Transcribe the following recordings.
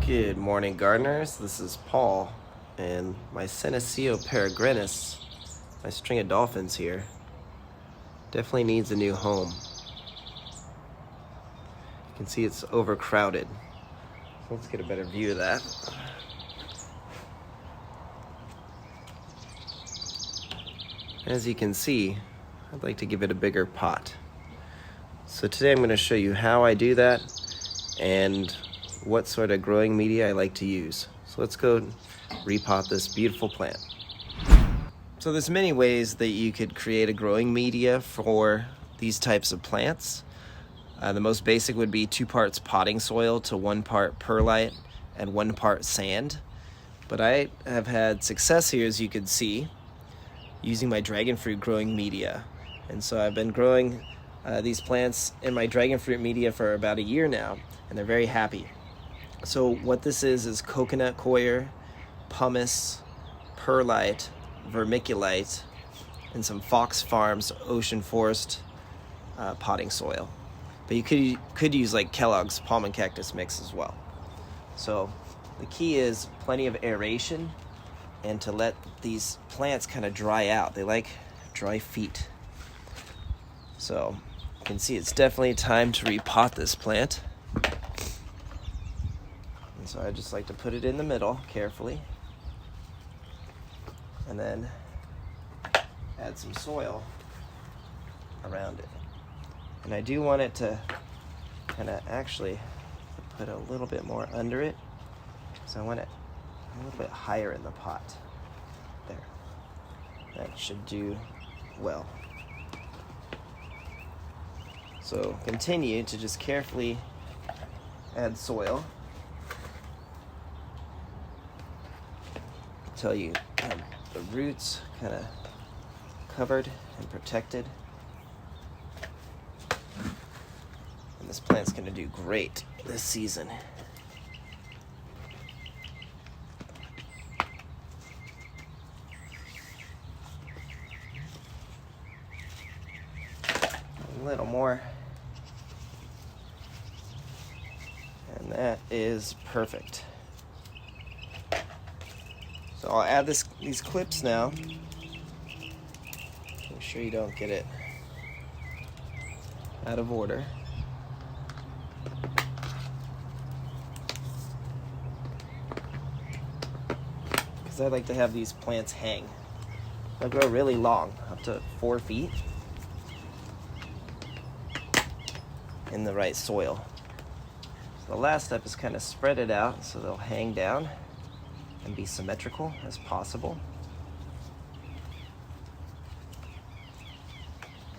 Good morning, gardeners. This is Paul, and my Senecio peregrinus, my string of dolphins here, definitely needs a new home. You can see it's overcrowded. So let's get a better view of that. As you can see, I'd like to give it a bigger pot. So today I'm going to show you how I do that and what sort of growing media I like to use. So let's go repot this beautiful plant. So there's many ways that you could create a growing media for these types of plants. The most basic would be 2 parts potting soil to 1 part perlite and 1 part sand. But I have had success here, as you can see, using my dragon fruit growing media. And so I've been growing these plants in my dragon fruit media for about a year now, and they're very happy. So what this is coconut coir, pumice, perlite, vermiculite, and some Fox Farms Ocean Forest potting soil. But you could use like Kellogg's palm and cactus mix as well. So the key is plenty of aeration and to let these plants kind of dry out. They like dry feet. So you can see it's definitely time to repot this plant. And so I just like to put it in the middle carefully and then add some soil around it. And I do want it to kind of actually put a little bit more under it, so I want it a little bit higher in the pot. There. That should do well. So continue to just carefully add soil until you have the roots kind of covered and protected. And this plant's going to do great this season. A little more. And that is perfect. So I'll add these clips now. Make sure you don't get it out of order. Because I like to have these plants hang. They'll grow really long, up to 4 feet, in the right soil. So the last step is kind of spread it out so they'll hang down and be symmetrical as possible.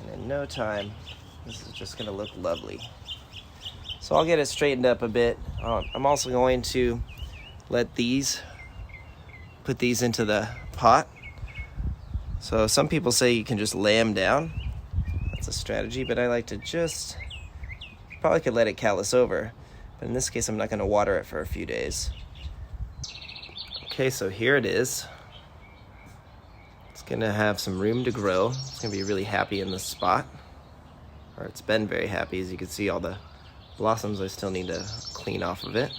And in no time, this is just going to look lovely. So I'll get it straightened up a bit. I'm also going to put these into the pot. So some people say you can just lay them down. That's a strategy, but I like to probably could let it callus over. But in this case, I'm not going to water it for a few days. Okay, so here it is. It's going to have some room to grow. It's going to be really happy in this spot. Or it's been very happy. As you can see, all the blossoms I still need to clean off of it.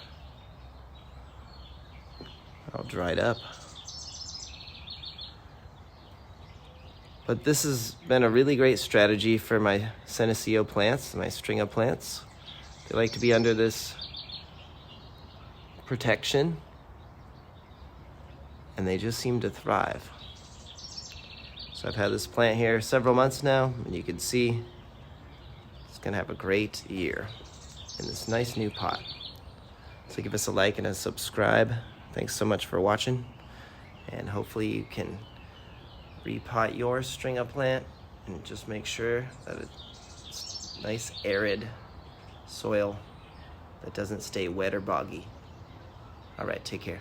All dried up. But this has been a really great strategy for my Senecio plants, my string of plants. They like to be under this protection, and they just seem to thrive. So I've had this plant here several months now, and you can see it's gonna have a great year in this nice new pot. So give us a like and a subscribe. Thanks so much for watching, and hopefully you can repot your string of plant and just make sure that it's nice arid soil that doesn't stay wet or boggy. All right, take care.